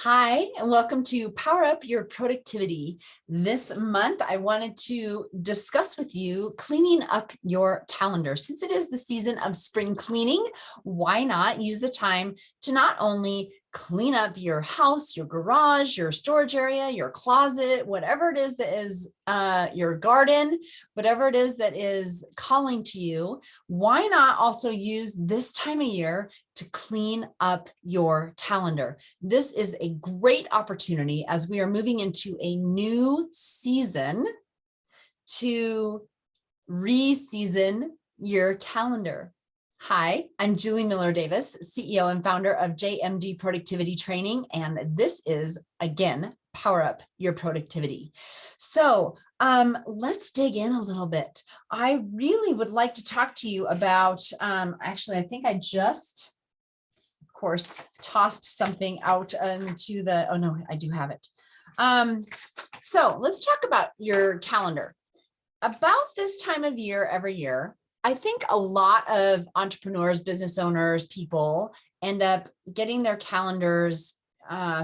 Hi, and welcome to Power Up Your Productivity. This month, I wanted to discuss with you cleaning up your calendar. Since it is the season of spring cleaning, why not use the time to not only clean up your house, your garage, your storage area, your closet, whatever it is that is your garden, whatever it is that is calling to you, why not also use this time of year to clean up your calendar? This is a great opportunity as we are moving into a new season to re-season your calendar. Hi, I'm Julie Miller Davis, CEO and founder of JMD Productivity Training, and this is, again, Power Up Your Productivity. So let's dig in a little bit. I really would like to talk to you about, actually, I think I just, of course, tossed something out into the, oh no, I do have it. So let's talk about your calendar. About this time of year every year, I think a lot of entrepreneurs, business owners, people end up getting their calendars,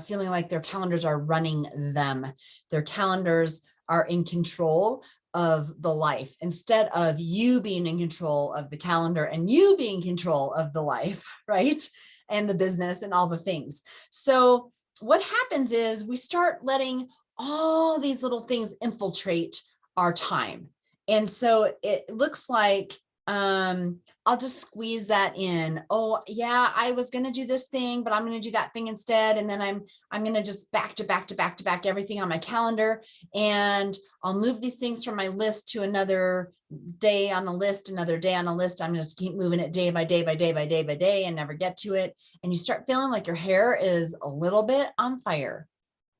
feeling like their calendars are running them. Their calendars are in control of the life instead of you being in control of the calendar and you being in control of the life, right? And the business and all the things. So what happens is we start letting all these little things infiltrate our time. And so it looks like I'll just squeeze that in. Oh yeah, I was going to do this thing, but I'm going to do that thing instead. And then I'm going to just back to back everything on my calendar. And I'll move these things from my list to another day on a list, another day on a list. I'm just keep moving it day by day by day by day by day and never get to it. And you start feeling like your hair is a little bit on fire.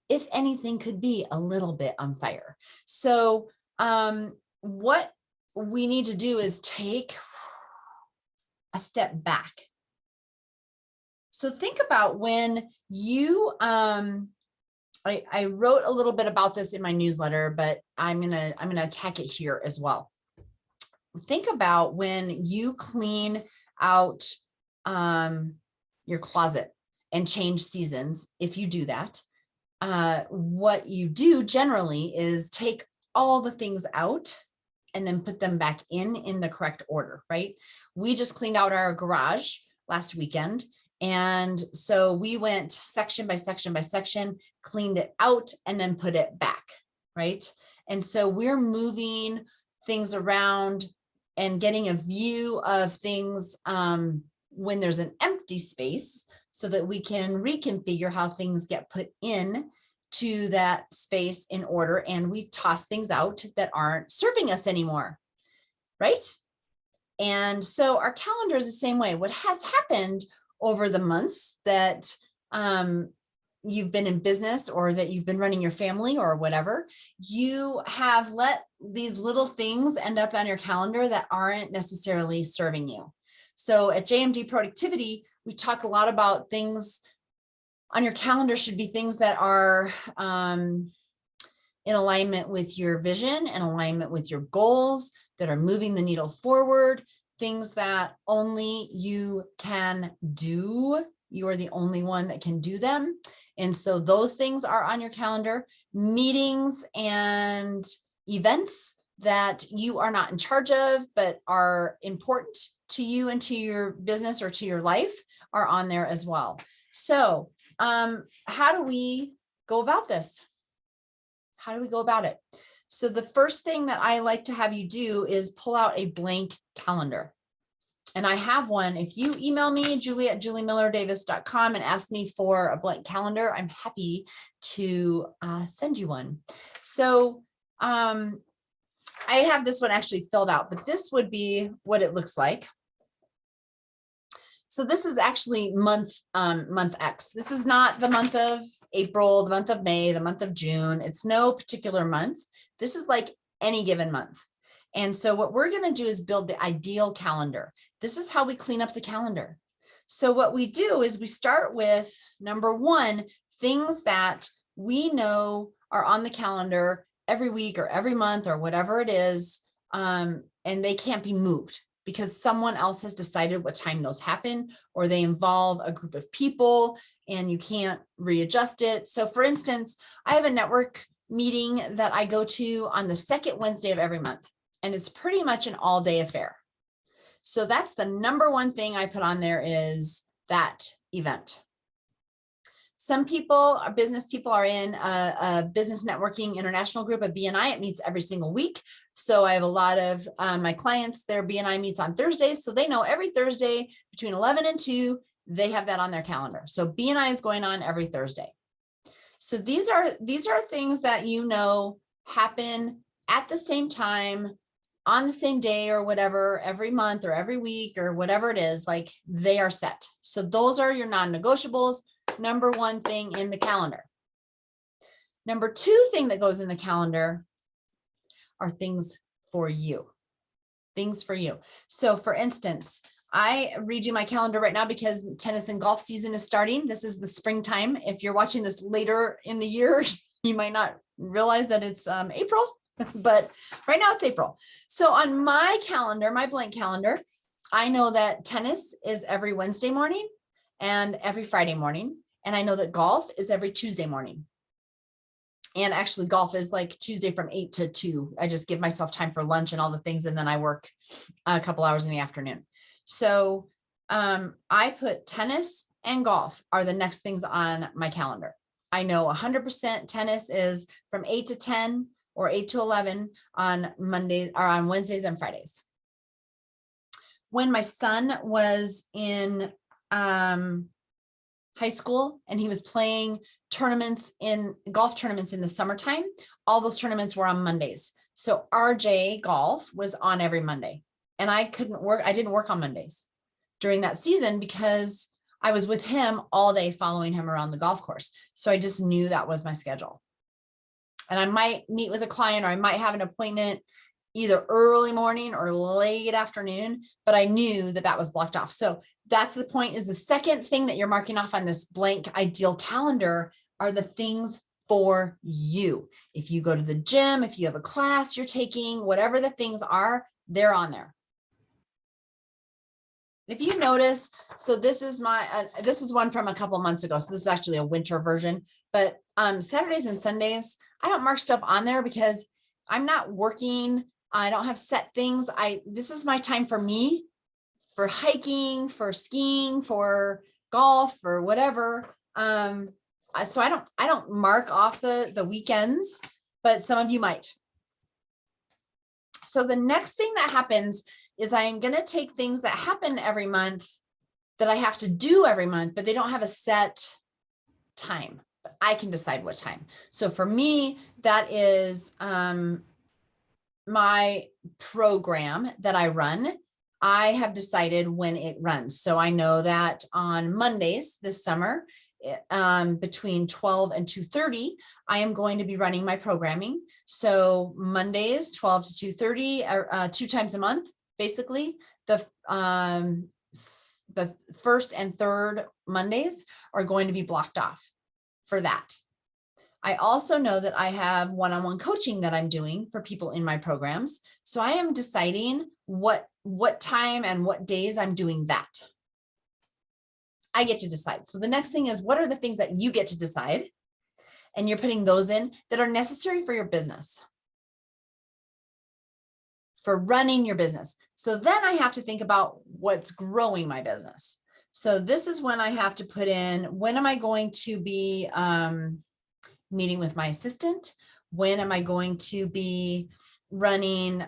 If anything could be a little bit on fire. So what we need to do is take a step back. So think about when you, I wrote a little bit about this in my newsletter, but I'm gonna attack it here as well. Think about when you clean out your closet and change seasons. If you do that, what you do generally is take all the things out and then put them back in the correct order, right? We just cleaned out our garage last weekend. And so we went section by section by section, cleaned it out and then put it back, right? And so we're moving things around and getting a view of things when there's an empty space so that we can reconfigure how things get put in to that space in order, and we toss things out that aren't serving us anymore, right? And so our calendar is the same way. What has happened over the months that you've been in business or that you've been running your family or whatever, you have let these little things end up on your calendar that aren't necessarily serving you. So at JMD Productivity, we talk a lot about things on your calendar should be things that are in alignment with your vision and alignment with your goals, that are moving the needle forward, things that only you can do. You are the only one that can do them. And so those things are on your calendar. Meetings and events that you are not in charge of, but are important to you and to your business or to your life are on there as well. So how do we go about this? How do we go about it? So the first thing that I like to have you do is pull out a blank calendar. And I have one. If you email me, julie@juliemillerdavis.com, and ask me for a blank calendar, I'm happy to send you one. So I have this one actually filled out, but this would be what it looks like. So this is actually month X. This is not the month of April, the month of May, the month of June. It's no particular month. This is like any given month. And so what we're going to do is build the ideal calendar. This is how we clean up the calendar. So what we do is we start with number one, things that we know are on the calendar every week or every month or whatever it is, and they can't be moved. because someone else has decided what time those happen, or they involve a group of people and you can't readjust it. So for instance, I have a network meeting that I go to on the second Wednesday of every month, and it's pretty much an all-day affair. So that's the number one thing I put on there, is that event. Some people, business people, are in a business networking international group, a BNI. It meets every single week. So I have a lot of my clients, their BNI meets on Thursdays. So they know every Thursday between 11 and 2, they have that on their calendar. So BNI is going on every Thursday. So these are things that, you know, happen at the same time, on the same day or whatever, every month or every week or whatever it is, like they are set. So those are your non-negotiables. Number one thing in the calendar. Number two thing that goes in the calendar are things for you. Things for you. So for instance, I read you my calendar right now because tennis and golf season is starting. This is the springtime. If you're watching this later in the year, you might not realize that it's April, but right now it's April. So on my calendar, my blank calendar, I know that tennis is every Wednesday morning and every Friday morning. And I know that golf is every Tuesday morning. And actually golf is like Tuesday from 8 to 2. I just give myself time for lunch and all the things. And then I work a couple hours in the afternoon. So I put tennis and golf are the next things on my calendar. I know 100% tennis is from 8 to 10 or 8 to 11 on Mondays or on Wednesdays and Fridays. When my son was in high school and he was playing golf tournaments in the summertime, all those tournaments were on Mondays. So RJ Golf was on every Monday, and I didn't work on Mondays during that season because I was with him all day following him around the golf course. So I just knew that was my schedule. And I might meet with a client, or I might have an appointment either early morning or late afternoon, but I knew that that was blocked off. So that's the point, is the second thing that you're marking off on this blank ideal calendar are the things for you. If you go to the gym, if you have a class you're taking, whatever the things are, they're on there. If you notice, so this is this is one from a couple months ago. So this is actually a winter version, but Saturdays and Sundays, I don't mark stuff on there because I'm not working. I don't have set things. This is my time for me, for hiking, for skiing, for golf, or whatever. So I don't mark off the weekends, but some of you might. So the next thing that happens is I'm going to take things that happen every month that I have to do every month, but they don't have a set time, but I can decide what time. So for me, that is my program that I run. I have decided when it runs. So I know that on Mondays this summer, between 12 and 2:30, I am going to be running my programming. So Mondays, 12 to 2:30, 2 times a month, basically. The first and third Mondays are going to be blocked off for that. I also know that I have one-on-one coaching that I'm doing for people in my programs. So I am deciding what time and what days I'm doing that. I get to decide. So the next thing is, what are the things that you get to decide? And you're putting those in that are necessary for your business, for running your business. So then I have to think about what's growing my business. So this is when I have to put in, when am I going to be meeting with my assistant? When am I going to be running,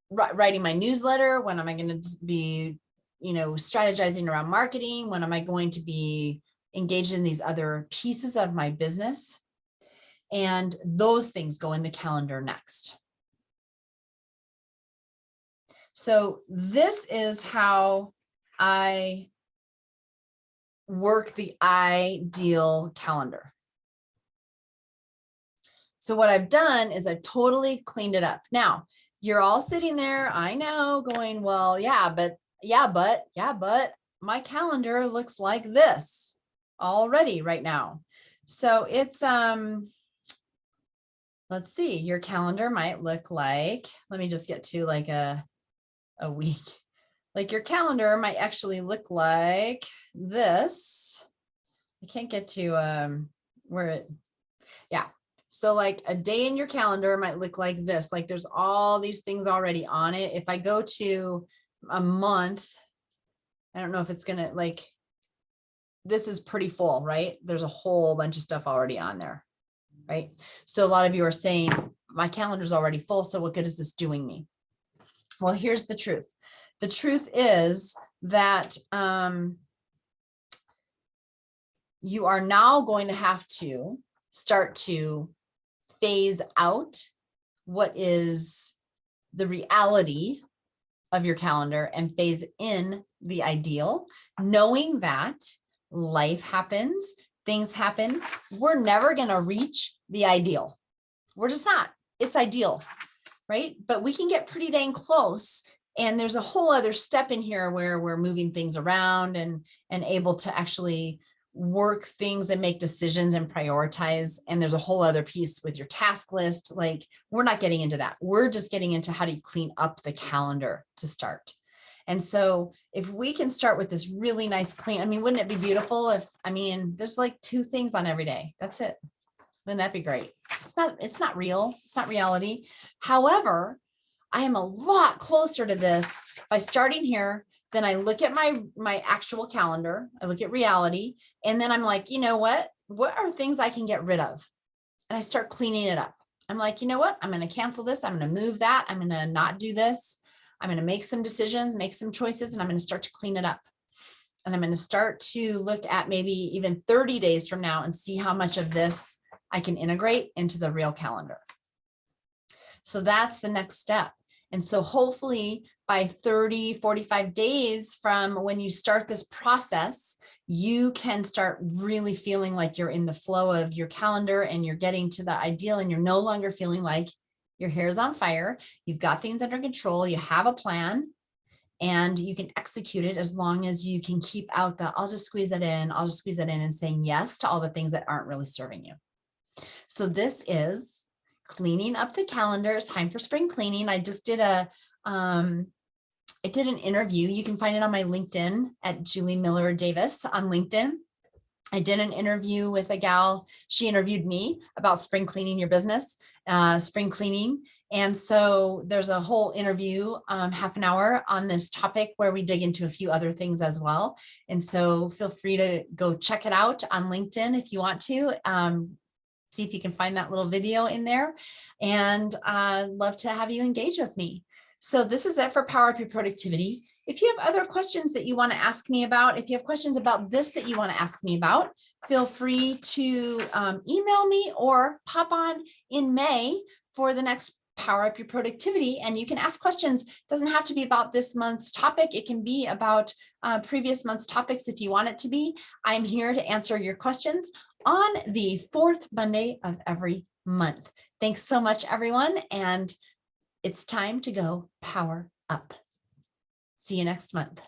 writing my newsletter? When am I going to be, strategizing around marketing? When am I going to be engaged in these other pieces of my business? And those things go in the calendar next. So this is how I work the ideal calendar. So what I've done is I've totally cleaned it up. Now, you're all sitting there, I know, going, well, but my calendar looks like this already right now. So it's, let let's see, your calendar might look like, let me just get to like a week. Like your calendar might actually look like this. I can't get to where it, yeah. So like a day in your calendar might look like this, like there's all these things already on it. If I go to a month, I don't know if it's gonna, like, this is pretty full, right? There's a whole bunch of stuff already on there, right? So a lot of you are saying, my calendar's already full, so what good is this doing me? Well, here's the truth. The truth is that you are now going to have to start to phase out what is the reality of your calendar and phase in the ideal, knowing that life happens, things happen. We're never going to reach the ideal. We're just not. It's ideal, right? But we can get pretty dang close. And there's a whole other step in here where we're moving things around and able to actually work things and make decisions and prioritize. And there's a whole other piece with your task list. Like, we're not getting into that. We're just getting into how do you clean up the calendar to start. And so if we can start with this really nice clean, I mean, wouldn't it be beautiful if, I mean, there's like 2 things on every day. That's it. Wouldn't that be great? It's not real. It's not reality. However, I am a lot closer to this by starting here. Then I look at my actual calendar. I look at reality. And then I'm like, you know what are things I can get rid of? And I start cleaning it up. I'm like, you know what? I'm going to cancel this. I'm going to move that. I'm going to not do this. I'm going to make some decisions, make some choices, and I'm going to start to clean it up. And I'm going to start to look at maybe even 30 days from now and see how much of this I can integrate into the real calendar. So that's the next step. And so hopefully by 30, 45 days from when you start this process, you can start really feeling like you're in the flow of your calendar and you're getting to the ideal, and you're no longer feeling like your hair's on fire. You've got things under control. You have a plan and you can execute it, as long as you can keep out the, I'll just squeeze that in. I'll just squeeze that in, and saying yes to all the things that aren't really serving you. So this is cleaning up the calendar. It's time for spring cleaning. I just did I did an interview. You can find it on my LinkedIn at Julie Miller Davis on LinkedIn. I did an interview with a gal. She interviewed me about spring cleaning your business, spring cleaning. And so there's a whole interview, half an hour on this topic, where we dig into a few other things as well. And so feel free to go check it out on LinkedIn if you want to. See if you can find that little video in there, and I'd love to have you engage with me. So this is it for Power Up Your Productivity. If you have other questions that you want to ask me about, if you have questions about this that you want to ask me about, feel free to email me or pop on in May for the next Power Up Your Productivity, and you can ask questions. It doesn't have to be about this month's topic. It can be about previous month's topics if you want it to be. I'm here to answer your questions on the 4th Monday of every month. Thanks so much, everyone. And it's time to go power up. See you next month.